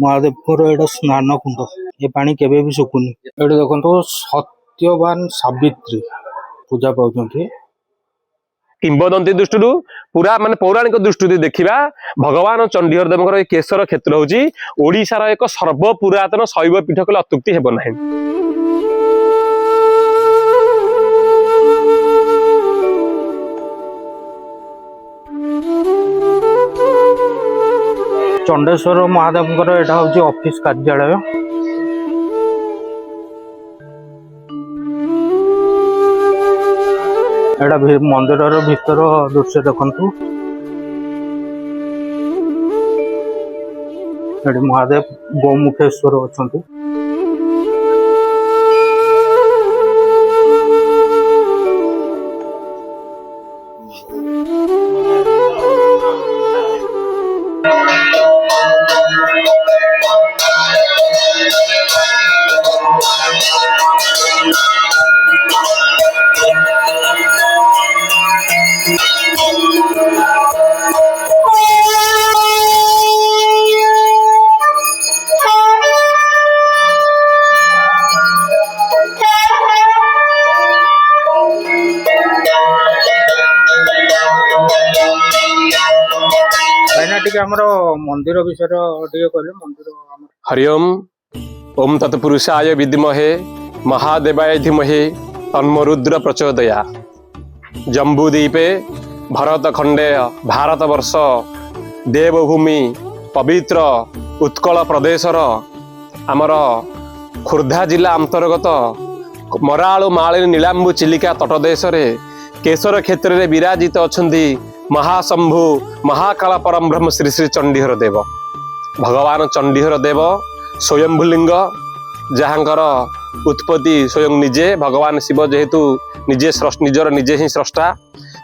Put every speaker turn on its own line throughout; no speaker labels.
महादेव एटा स्नान कुंड ये पानी केबे भी सुकुनी ये देखो सत्यवान सावित्री पूजा पाउछंती।
किंबदंती दृष्टि पूरा माने पौराणिक दृष्टि देखा भगवान चंडीधर देव केशर क्षेत्र होची ओडिशार एक सर्व पुरातन शैव पीठ कले अत्युक्ति हेब नाही।
चंडेश्वर महादेव एटा होची ऑफिस कार्यालय। एटा मंदिर भीतर दृश्य देखंतु महादेव गोमुखेश्वर अछंती। मंदिर विषय मंदिर
हरिओम ओम तत्पुरुषाय विद्महे महादेवाय धीमहि तन्मरुद्र प्रचोदया। जम्बूद्वीपे भरत खंडे भारत वर्ष देवभूमि पवित्र उत्कल प्रदेशर आमर खोर्धा जिला अंतर्गत मराळु माळी नीलांबू चिलिका तटदेश केशर क्षेत्र में विराजित अच्छी महाशंभु महाकाल परम ब्रह्म श्री श्री चंडीधर देव। भगवान चंडीधर देव स्वयंभुलिंग जहाँकर उत्पत्ति स्वयं निजे भगवान शिव जेहेतु निजे निजर निजे ही स्रष्टा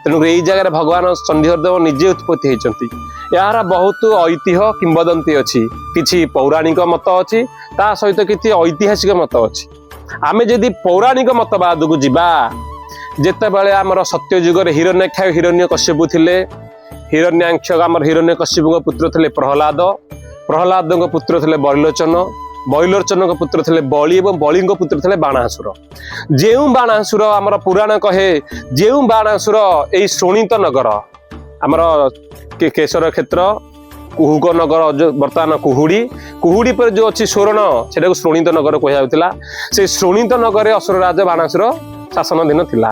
तेणुक यही जगह भगवान चंडीधर देव निजे उत्पत्ति होती। यार बहुत ऐतिह्य किंबदंती अच्छी किछि पौराणिक मत अच्छी ता सहित किछि ऐतिहासिक मत अच्छी। आमे जदि पौराणिक मतवाद को जीवा जेते बेले आमर सत्ययुगर हिरण्याक्ष हिरण्यकश्यपु थिले हिरण्याक्ष आमर हिरण्यकश्यपु पुत्र थिले प्रहलाद प्रहलाद पुत्र थिले बलिलोचन बलिलोचन पुत्र थिले बलि एवं बलि पुत्र थिले बाणासुर। जेउ बाणासुर आमर पुराण कहे जेउ बाणासुर एई शोणित नगर आमर केशर क्षेत्र कुहुक नगर जो बर्तमान कुहुड़ी पर जो अच्छी स्वर्ण से शोणित नगर कहला से शोणित नगर असुर राज बाणासुर शासन दिन थिला।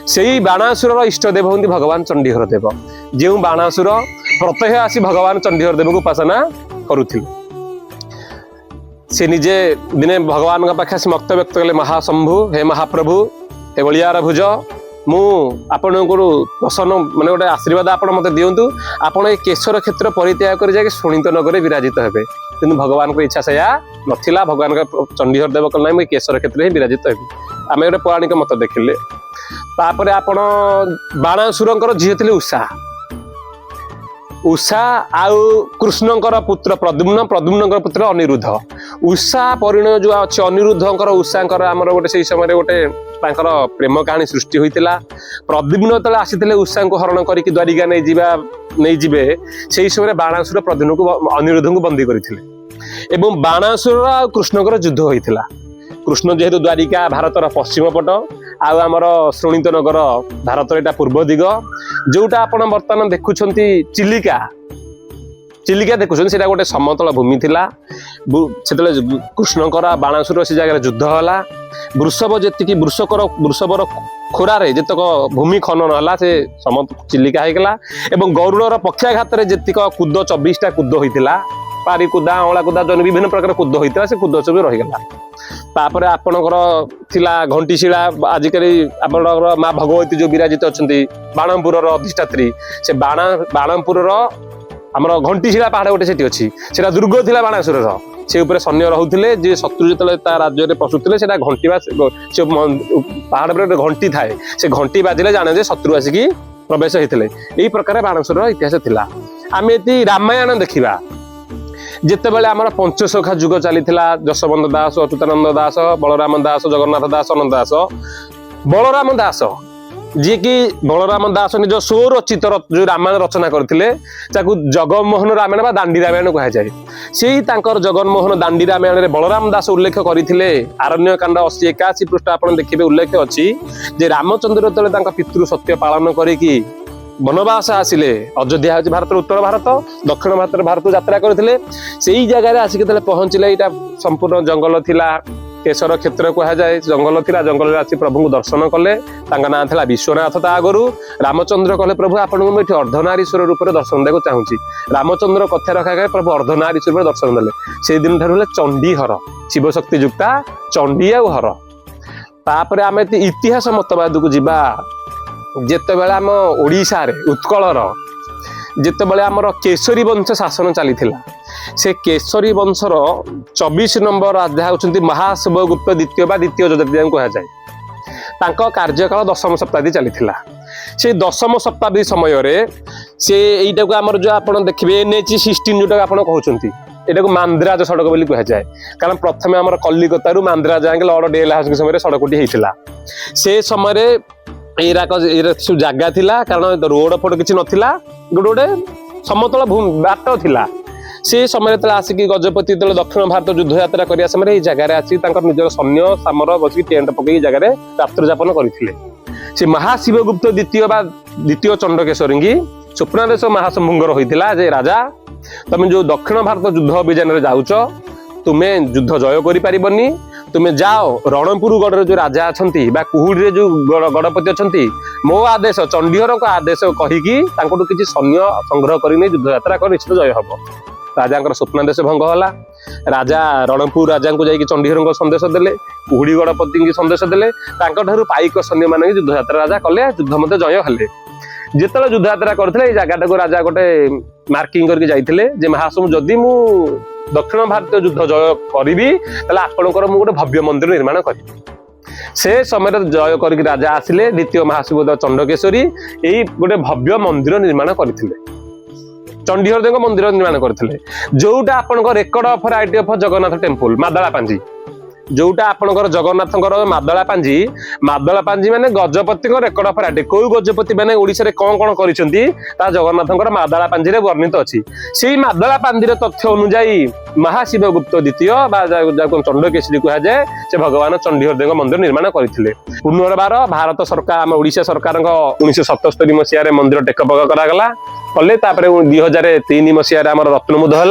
से बाणासुर इष्टदेव होती भगवान चंडीधर देव जो बाणासुर प्रत्यह आसी भगवान चंडीधर देव को उपासना करुथिले। से निजे दिने भगवान का पाखे मक्त व्यक्त कले महाशंभु हे महाप्रभु हे बलियार भुज मु आपण प्रसन्न माने गोटे आशीर्वाद आपण मते दियंतु आपण ए केशर क्षेत्र परित्याग कर जाके शोणित नगर विराजित हेबे किंतु भगवान को इच्छा सया नथिला। भगवान का चंडीधर देव कहना मैं केशर क्षेत्र ही विराजित हेबी आम गोटे पौराणिक मत देखिले। तापर आपण बाणासुरंकर झील थिले उषा उषा आउ कृष्णंकर पुत्र प्रद्युम्न प्रद्युम्नकर पुत्र अनिरुद्ध उषा परिणय जो अच्छे अनिरुद्धंकर उषांकर आमर गोटे से समय गोटे तांकर प्रेम कहानी सृष्टि होता। प्रद्युम्न तले आसीथिले उषा को हरण करके द्वारिका नहीं जीवे से समय बाणासुर प्रद्युम्न को अनिरुद्ध को बंदी करथिले एवं बाणासुर आ कृष्णकर युद्ध होता। कृष्ण जेहेतु द्वारिका भारतर पश्चिम पट आमर शोणित नगर भारतर एटा पूर्व दिग जोटा आपण बर्तमान देखुछंती चिलिका चिलिका देखुछन सेटा गोटे समतल भूमि थिला सेतले कृष्णकर बाणासुर से जगह युद्ध होला। वृषभ जेतिकी वृषभर खोरारे जेतक भूमि खनन होला से समतल चिलिका होइगला एवं गरुड़र पक्षाघात जेतिक कूद 24टा कूद होइतिला पारी कुदा अँला कुदा जन विभिन्न प्रकार कूद होइतिला से कूद सब रहीगला। तापर आपणकर थिला घंटीशिला आजिकल आपणकर माँ भगवती जो विराजित अच्छी बाणमपुर अधिष्ठात्री से बाणमपुर आमर घंटीशिला पहाड़ गोटे सेठी अच्छी से दुर्ग थिला बाणासुर से ऊपर सैन्य रोते जे शत्रु जो राज्य में पशुले से घंटी पहाड़ पर घंटी थाए से घंटी बाजिले जाने जे शत्रु आसिकी प्रवेश होते यही प्रकार बाणासुर इतिहास थिला। आम ये रामायण देखा जितेबाला आमर पंचसखा जुग चली जशवंत दास अच्युतानंद दास बलराम दास जगन्नाथ दास अनंत दास बलराम दास जी कि बलराम दास निज स्वरचित जो रामायण रचना करथिले ताकू जगमोहन रामायण बा दांडी रामायण कहा जाए से जगनमोहन दांडी रामायण रे बलराम दास उल्लेख करथिले आरण्यकांड 80-81 पृष्ठ आपण देखिबे उल्लेख अछि जे रामचंद्र तले पितृ सत्य पालन करिकी वनवास आसिले अयोध्या हूँ भारत उत्तर भारत दक्षिण भारत यात्रा करथिले सेई जगह आसिक पहुंचले यहाँ संपूर्ण जंगल थिला केशर क्षेत्र कह जाए जंगल थिला जंगल आसी प्रभु को दर्शन कले ना था विश्वनाथ ता आगु रामचंद्र कहले प्रभु आपको मुझे अर्धनारीश्वर रूप में दर्शन देको चाहूँगी रामचंद्र कथा रखा गए प्रभु अर्धनारीश्वर दर्शन देले से दिन ठार चंडी हर शिवशक्ति युक्ता चंडी आ हर तापर आम इतिहास मतवाद को जीवा जिते बेले आम ओडिशा रे उत्कलर जिते बेले आमर केशरी वंश शासन चली से केशरी वंशर 24 नंबर राजा होउछन्ति महाशिवगुप्त द्वितीय बा द्वितीय जयदेव कहा जाए कार्यकाल 10म शताब्दी चली से 10म शताब्दी समय रे से एटा को आमर जो आपण देखिबे NH 16 जोटा आपण कहउछन्ति एटा को मांद्राज सड़क बोली कहा जाए कारण प्रथमे आमर कलिकता रु मांद्राज जाके लॉर्ड डेलहाउस के समय सड़कटी हेइतिला से समय रे सब जगह थिला कारण रोड फोड किछि नथिला गोटे समतल बाट थिला से समय आसिक गजपति तले दक्षिण भारत युद्ध यात्रा करिया समय जगह आसिक निजर सैन्य सामर बसिक टेंट पकई जगह रात्रि यापन करथिले से महाशिवगुप्त द्वितीय चंडकेश्वरी स्वप्नादेश महाशंभुंगर होइतिला जे राजा तुम जो दक्षिण भारत युद्ध अभियान रे जाउच तुमे युद्ध जय करि परिबनी तुमे जाओ रणपुर गढ़ जो राजा अच्छा कुहुड़ी जो गणपति अच्छा मो आदेश चंडीहर को आदेश कहीकि किसी सैन्य संग्रह करने युद्ध यात्रा कर निश्चित जय हम राजा स्वप्नादेश भंग होला राजा रणपुर राजा को जाकि चंडीहर संदेश देले कुहुड़ी गणपति की संदेश देले पाइक सैन्य मान युद्ध यात्रा राजा कले युद्ध मध्य जय हेले जिते युद्ध यात्रा करते जगह को राजा गोटे मार्किंग करके जाइए जे महासमु जदि मु दक्षिण भारतीय युद्ध जय करी आपणकर गोटे भव्य मंदिर निर्माण करी से समय जय कर राजा आसिले द्वितीय महाशिव चंडकेश्वरी यही गोटे भव्य मंदिर निर्माण करथिले चंडीहर देव मंदिर निर्माण करथिले जोटा आपणकर record of right of Jagannath temple Madala Panji जोटा आपणकर जगन्नाथଙ୍କର मादला पांजी माने गजपति रेकर्ड ऑफ राइट कोई गजपति माने ओडिसा रे कोन कोन करिसेंती ता जगन्नाथଙ୍କର मादला पांजी रे वर्णित अछि सेही मादला पांजी रे तथ्य अनुसायी महाशिवगुप्त द्वितीय बा चंडकेश्वरी कहा जाए से भगवान चंडीहर देव मंदिर निर्माण करथिले पुनर्बार भारत सरकार आम ओडिशा सरकार 1977 मसीह रे मंदिर टेकपक करागला कले तापर 2003 मसीह आम रत्नमुद है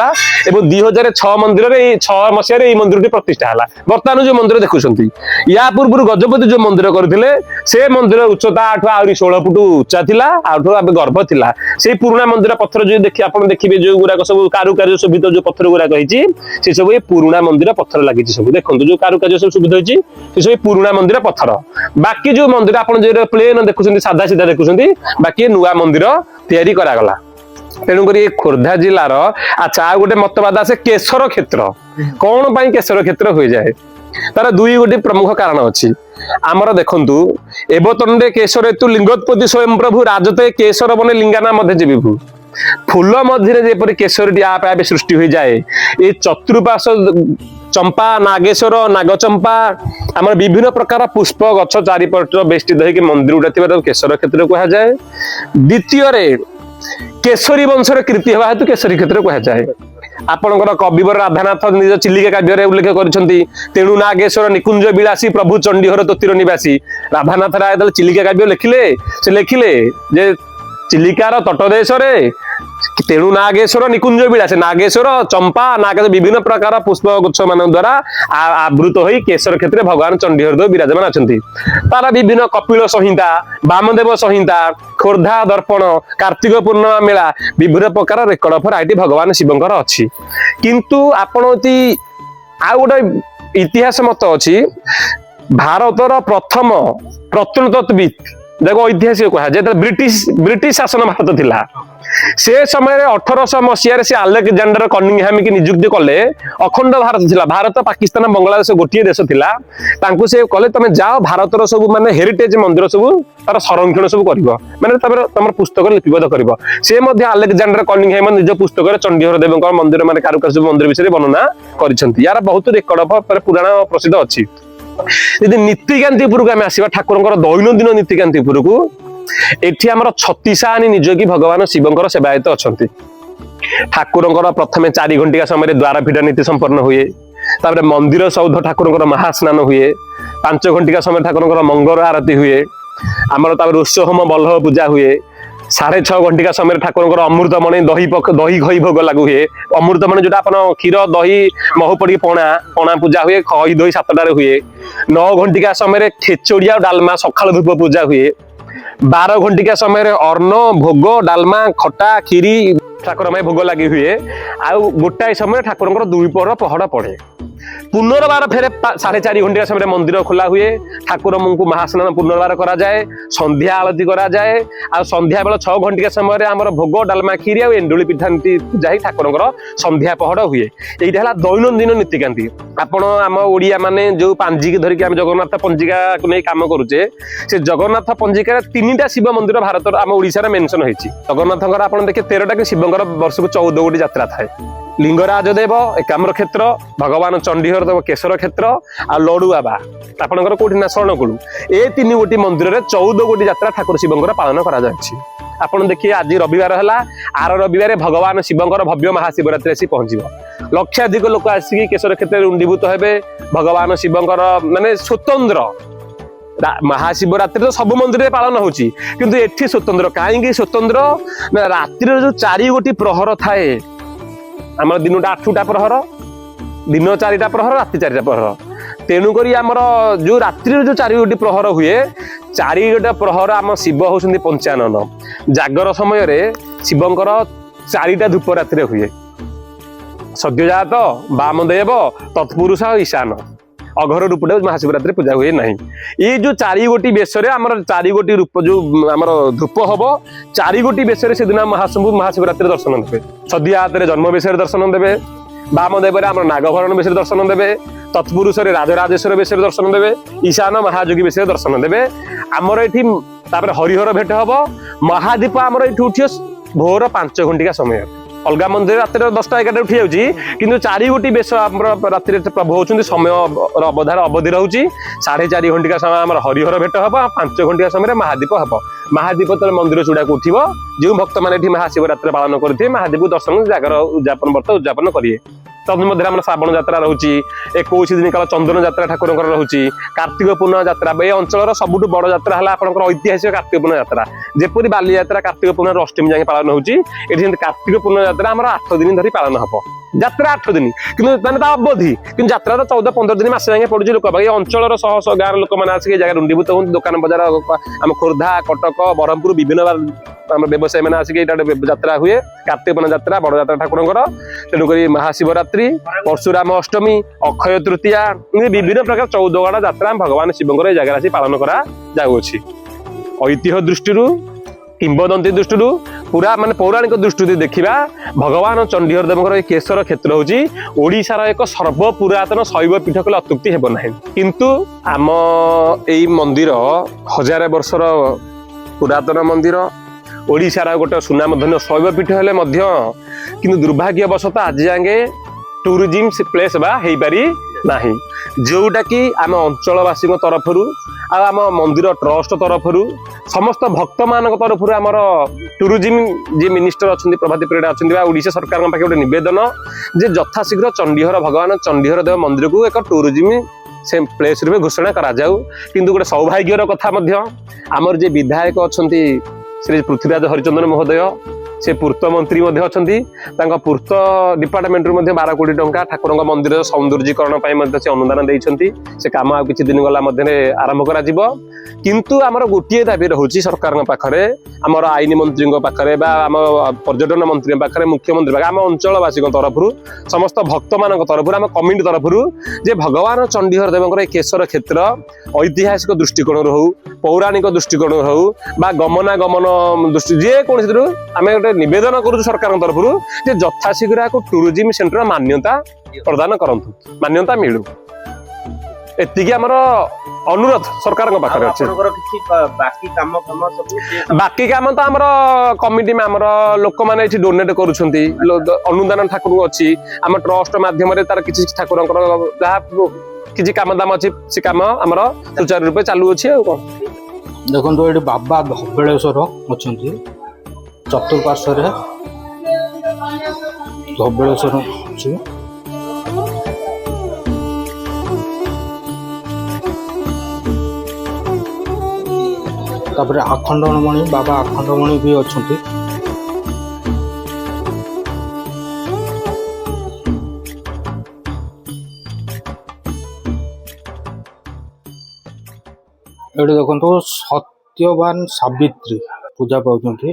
और 2006 मंदिर 6 मसीह मंदिर प्रतिष्ठा है बर्तमान जो मंदिर देखुं या पूर्व गजपति जो मंदिर करते से मंदिर उच्चता आहरी 16 फुट उच्चा था गर्भ था से पुराणा मंदिर पत्थर जो देखिए जो गुराक सब कारुकार्य शोभित जो पत्थर गुराक से सब ये पुराणा मंदिर पत्थर लगी सब देखो जो कारुकार्य सब शोभित होती से सब पुराणा मंदिर पत्थर बाकी जो मंदिर आप प्लेन देखुं साधा सीधा देखुं बाकी नुआ मंदिर तैयारी करागला तेणुक खोर्धा जिलार अच्छा गोटे मतवाद आसे केशर क्षेत्र कौन पाई केशर क्षेत्र हो जाए तार दुई गोटे प्रमुख कारण अच्छी आमर देखु एवतंडे केशर हेतु लिंगोत्पत्ति स्वयं प्रभु राजते केशर बने लिंगाना मध्य जीवु फूल मध्य जेपरी केशरी आप सृष्टि हो जाए ये चतुर्पार्श्व चंपा नागेश्वर नागचंपा आम विभिन्न प्रकार पुष्प गछ चारिपट बेष्टित होकर मंदिर गुड़ा केशर क्षेत्र कह जाए द्वितीय केशरी वंशर कीर्ति हवा हेतु केशरी क्षेत्र कह जाए आपणकर कविवर राधानाथ निज चिलिका काव्य उल्लेख करिसेंती तेणु नागेश्वर निकुंज विलासी प्रभु चंडीहर तोतिर निवासी राधानाथ राय चिलिका काव्य लिखिले जे चिलिकार तटदेश तेणु नागेश्वर निकुंज विलासी नागेश्वर चंपा नागेश्वर विभिन्न प्रकार पुष्प गुच्छ मान द्वारा आवृत हो केशर क्षेत्र भगवान चंडीहर देव विराजमान अच्छा तार विभिन्न कपिल संहिता वामदेव संहिता खोर्धा दर्पण कार्तिक पूर्णिमा मेला विभिन्न प्रकार रेकर्ड ऑफ राइट भगवान शिवंकर अच्छी किंतु आपण आ गोटे इतिहास मत अच्छी भारतर प्रथम प्रत्नतत्विद देखो ऐतिहासिक कहा जाए ब्रिटिश शासन भारत थिला से समय 1800 मसीह से आलेक्जेंडर कनिंगहाम की नियुक्ति कले अखंड भारत थिला भारत पाकिस्तान बांग्लादेश गोटे देश थिला तांकु से कले तमे जाओ भारतर सब माने हेरिटेज मंदिर सब तार संरक्षण सब करिवो माने तमर पुस्तक लिपिबद्ध करिवो से मध्ये आलेक्जेंडर कनिंगहाम निज पुस्तक रे चंडीहर देवଙ୍କ मंदिर माने कारुकार्य मंदिर विषय वर्णना करिसेंती यार बहुत रेकर्ड ऑफ पुराण प्रसिद्ध अछि यदि नीतिकांति उपरକୁ ଆମେ ଆସିବା ଠାକୁରଙ୍କର ଦୈନନ୍ଦିନ नीतिकांति ଉପରକୁ ଏଠି ଆମର 36 ନିଯୋଗୀ ଭଗବାନ ଶିବଙ୍କର ସେବାୟତ ଅଛନ୍ତି। ଠାକୁରଙ୍କର ପ୍ରଥମେ 4 ଘଣ୍ଟିକା ସମୟରେ ଦ୍ୱାର ଫିଟା ନୀତି ସମ୍ପନ୍ନ ହୁଏ। ତାପରେ ମନ୍ଦିର ସୌଧ ଠାକୁରଙ୍କର ମହାସ୍ନାନ ହୁଏ। 5 ଘଣ୍ଟିକା ସମୟରେ ଠାକୁରଙ୍କର ମଙ୍ଗଳ ଆରତି ହୁଏ। ଆମର ତାପରେ ଋଷ ହୋମ ବଲ୍ଲଭ ପୂଜା ହୁଏ। 6:30 ଘଣ୍ଟିକା ସମୟରେ ଠାକୁରଙ୍କର ଅମୃତମଣି ଦହି ଖଇ ଭୋଗ ଲାଗୁ ହୁଏ। ଅମୃତମଣି ଯୋଉଟା ଆପଣ କ୍ଷୀର ଦହି ମହୁ ପଡିକି ପଣା ପୂଜା ହୁଏ। ଖଇ ଦହି 7ଟାରେ ହୁଏ। 9 ଘଣ୍ଟିକା ସମୟରେ ଖେଚୋଡି ଆଉ ଡାଲମା ସକାଳ ଧୂପ ପୂଜା ହୁଏ। 12 ଘଣ୍ଟିକା ସମୟରେ ଅନ୍ନ ଭୋଗ ଡାଲମା ଖଟା କ୍ଷୀରି ଠାକୁର ପାଇଁ ଭୋଗ ଲାଗି ହୁଏ। ଆଉ ଗୋଟାଏ ସମୟରେ ଠାକୁରଙ୍କର 2 ପହର ପହଡ ପଡେ। ପୁନର୍ବାର ଫେରେ 4:30 ଘଣ୍ଟିକା ସମୟରେ ମନ୍ଦିର ଖୋଲା ହୁଏ। ଠାକୁରଙ୍କୁ ମହାସ୍ନାନ ପୁନର୍ବାର କରାଯାଏ। ସନ୍ଧ୍ୟା ଆଳତି କରାଯାଏ। ଆଉ ସନ୍ଧ୍ୟା ବେଳ 6 ଘଣ୍ଟିକା ସମୟରେ ଆମର ଭୋଗ ଡାଲମା କ୍ଷୀରି ଆଉ ଏଣ୍ଡୁଳି ପିଠା ଯାଇ ଠାକୁରଙ୍କର ସନ୍ଧ୍ୟା ପହଡ ହୁଏ। ଏଇଟା ହେଲା ଦୈନନ୍ଦିନ ନୀତିକାନ୍ତି। ଆପଣ ଆମ ଓଡିଆ ମାନେ ଯୋଉ ପାଞ୍ଜିକି ଧରିକି ଆମେ ଜଗନ୍ନାଥ ପଞ୍ଜିକାକୁ ନେଇ କାମ କରୁଛେ, ସେ ଜଗନ୍ନାଥ ପଞ୍ଜିକାରେ 3ଟା ଶିବ ମନ୍ଦିର ଭାରତର ଆମ ଓଡିଶାରେ ମେନସନ ହେଇଛି। ଜଗନ୍ନାଥଙ୍କର ଆପଣ ଦେଖେ 13ଟା କି ଶିବଙ୍କର ବର୍ଷକୁ 14 ଗୋଟି ଯାତ୍ରା ଥାଏ। लिंगराज देव एकाम्र क्षेत्र भगवान चंडीहर देव केशर क्षेत्र आ लडू बाबा आपणकर कौटी ना शरणकुलू ए 3 गोटी मंदिर में 14 गोटी यात्रा ठाकुर शिवंकर पालन करा जायछि। आपण देखिए आज रविवार है आर रविवार भगवान शिवंकर भव्य महाशिवरात्रि आसी पहुंचब। लक्षाधिक लोक आसिक केशर क्षेत्र में रुंडीभूत हेबे। भगवान शिवंकर माने स्वतंत्र महाशिवरात्रि तो सब मंदिर में पालन होची, किंतु एठी स्वतंत्र कहीं स्वतंत्र रात्रि जो 4 गोटी प्रहर थाए। आम दिनटा 8टा प्रहर दिन 4टा प्रहर राति 4टा प्रहर। तेणुक आमर जो रात्रि जो 4 गोटी प्रहर हुए 4 गोटा प्रहर आम शिव होउछन्ति पंचानन। जागर समय रे शिवंकर 4टा धूप रात्रि हुए। सद्यजात वामदेव तत्पुरुष ईशान अघर रूप महाशिवरात्रि पूजा हुए नहीं। ये जो 4 गोटी बेश आमर 4 गोटी रूप जो आमर धूप हम 4 गोटी बेश से दिन महाशिवरात्रि दर्शन देवे। सद्यजात जन्म बेश दर्शन देवे। वामदेव आम नागभरण बेश दर्शन देवे। तत्पुरुष राजराजेश्वर बेश दर्शन देवे। ईशान महायोगी बेश दर्शन देवे। आमर ये हरिहर भेट हम। महादीप आमर ये उठियो भोर 5 घंटिका समय। अलग मंदिर रात 10टा 11टा उठी जाऊँगी, किंतु 4 गोटी बेश राति प्रभु होती समय अवधार अवधि रोचे। 4:30 घंटिका समय आम हरिहर भेट हम। 5 घंटिका समय महादीप हम। महादीप तो मंदिर चूड़ा को उठो जो भक्त मैंने महाशिवरात्रि पालन करते महादीप दर्शन जागर उद्यापन व्रत उद्यापन करेंगे। तदमध्य आम श्रावण यात्रा रोचे। 21 दिन काल चंदन यात्रा ठाकुर रोचे। कार्तिक पूर्णिमा यात्रा ये अंचल सबुठ बड़ यात्रा है आपंकर ऐतिहासिक कार्तिक पूर्णिमा यात्रा। जेपरी बाली यात्रा कार्तिक पूर्णिमा अष्टमी जाए पालन होती कार्तिक पूर्णिमा यात्रा आम 8 दिन धरी पालन हम। यात्रा 8 दिन किंतु माने अवधि कि यात्रा 14-15 दिन मस जाए पड़े। लोक अंचल शह गाँव लोक मैंने आसिक जगह रुंडीभूत होती। दुकान बजार आम खोर्धा कटक ब्रह्मपुर विभिन्न आम व्यवसायी मैंने आसिक यात्रा हुए। कार्तिक पूर्णिमा यात्रा बड़ यात्रा ठाकुर तेणुक महाशिवरात्रि परशुराम अष्टमी अक्षय तृतीया विभिन्न प्रकार 14 गड़ा यात्रा भगवान शिवंकर जगह आसी पालन करा जाउछि। ऐतिह्य दृष्टि किंबदंती दृष्टि पूरा माने पौराणिक दृष्टि देखा भगवान चंडीहर देवकर केशर क्षेत्र होची ओडिशार एक सर्व पुरातन शैव पीठ कले अत्युक्ति हेब नाही। किंतु आम एई मंदिर 1000 वर्षर पुरातन मंदिर ओडिशार गोटे सुनामधन्य शैव पीठ हेले मध्य किंतु दुर्भाग्यवशत आज जाए टूरिज्म प्लेस बा हेई पारी नाही। जोटा कि आम अंचलवासी तरफ आम मंदिर ट्रस्ट तरफ समस्त भक्त मान तरफ आमर टूरिज्म जी मिनिस्टर अच्छा प्रभाती परिड़ा अच्छा ओडिशा सरकार पाखे गोटे नवेदन जे यथाशीघ्र चंडीहर भगवान चंडीहर देव मंदिर को एक टूरिज्म से प्लेस रूपे घोषणा करा जाऊ। किंतु गोटे सौभाग्यर कथा आमर जे विधायक अच्छा श्री पृथ्वीराज हरिचंदन महोदय से पूर्त मंत्री अच्छा पूर्त डिपार्टमेंट 12 कोटी टंका ठाकुर मंदिर सौंदर्यीकरण से अनुदान देते। से काम आ किछि दिन गला आरंभ करा जिवो। किंतु आमर गोटे दाबी रहुछि सरकार पाखरे आमर आईन मंत्री पाखरे बा आम पर्यटन मंत्री पाखरे मुख्यमंत्री पाखरे आम अंचलवासी तरफ समस्त भक्त मान तरफ आम कमिटी तरफ जे भगवान चंडीहर देवकर केशर क्षेत्र ऐतिहासिक दृष्टिकोण हो पौराणिक दृष्टिकोण हो बा गमनागमन दृष्टि जेकोसी आम गोटे निवेदन करूँ सरकार तरफ जे यथाशीघ्र टूरिज्म सेंटर मान्यता प्रदान करंतु मान्यता मिलू एतिकी आमर अनुरोध सरकार पाखे अच्छे। बाकी काम तो आमर कमिटी में आमर लोक मैंने डोनेट करुछंती अनुदान ठाकुर अच्छी आम ट्रस्ट माध्यम तार किसी ठाकुर किसी काम दाम अच्छी से काम आमर सुचारू रूपे चालू अच्छी आ कौन
देखो ये बाबा धबलेश्वर अच्छा चतुर्पार्श्व धबलेश्वर अच्छी तापर आखंडमणि बाबा आखंडमणि भी अच्छा ये देखो सत्यवान सावित्री पूजा पाउଛନ୍ତି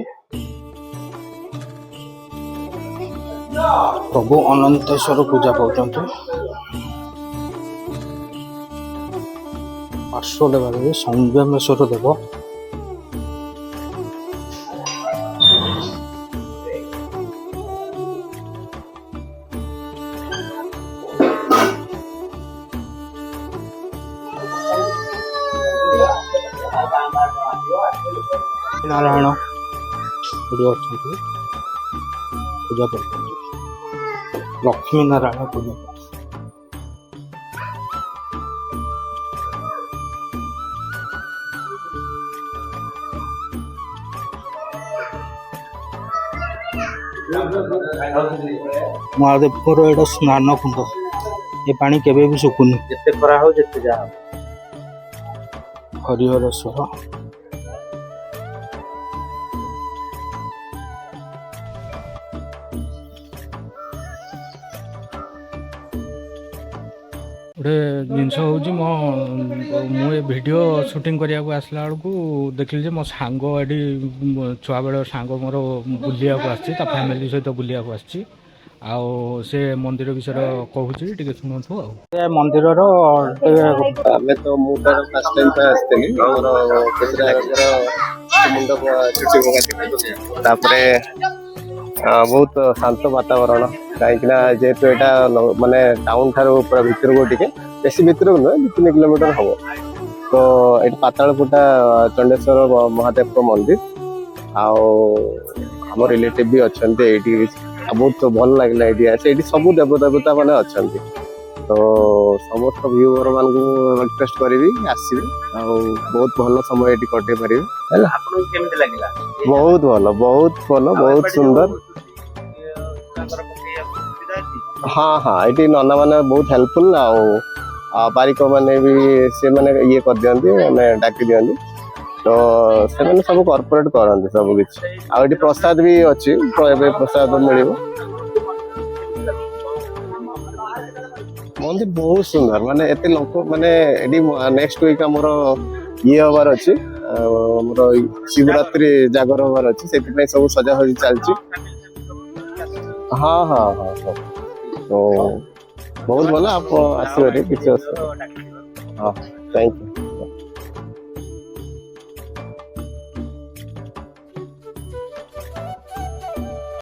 प्रभु अनंतेश्वर पूजा पाउଛନ୍ତି पार्श्व देवादेवी संगमेश्वर देव नारायण अच्छा पूजा कर लक्ष्मी नारायण पूजा महादेवपुर एटा स्नान कुंड ये पानी केबे भी सुकुनी
जिते खरा हो जिते जा
हरिहरेश्वर गोटे जिनस हूँ ये वीडियो शूटिंग करने को आसला बेलू देखिली मो सांग ये छुआ बेल सांग मोर बुलिया फैमिली सहित बुलिया से मंदिर विषय कहूँ टे शुणु मंदिर
आमे तो मुंडा फर्स्ट टाइम पे आस्तेनी हमर केतरा मुंडा चुटी बगा तापरे बहुत शांत वातावरण कहीं जेहेतु यहाँ माने टाउन ठार पूरा भितर को टे बेसी भितर को नुह 2-3 किलोमीटर हम तो ये पातालपुटा चंडेश्वर महादेव को मंदिर आम रिलेटिव भी अच्छा बहुत भल लगे ये सब देवदेवता मैंने अच्छा तो समस्त व्यूअर मान रिक्वेस्ट करी आसवे बहुत भल समय ये कटे पारे बहुत भल बहुत सुंदर हाँ हाँ ये नना मैंने बहुत हेल्पफुल बारिक मैंने भी से मैंने ये कर दिखती मैंने डाकी दिखती तो से सब कॉर्पोरेट करते सब किसी आगे प्रसाद भी अच्छी प्रसाद मिल मंदिर बहुत सुंदर माने एते लोक माने एडी नेक्स्ट वीक हमर ये हबार अछि हमर शिवरात्रि जागर हबार अछि सेति पे सब सजा हो चलछि हाँ हाँ हाँ तो बहुत भला आप आसबे किसी हाँ थैंक यू।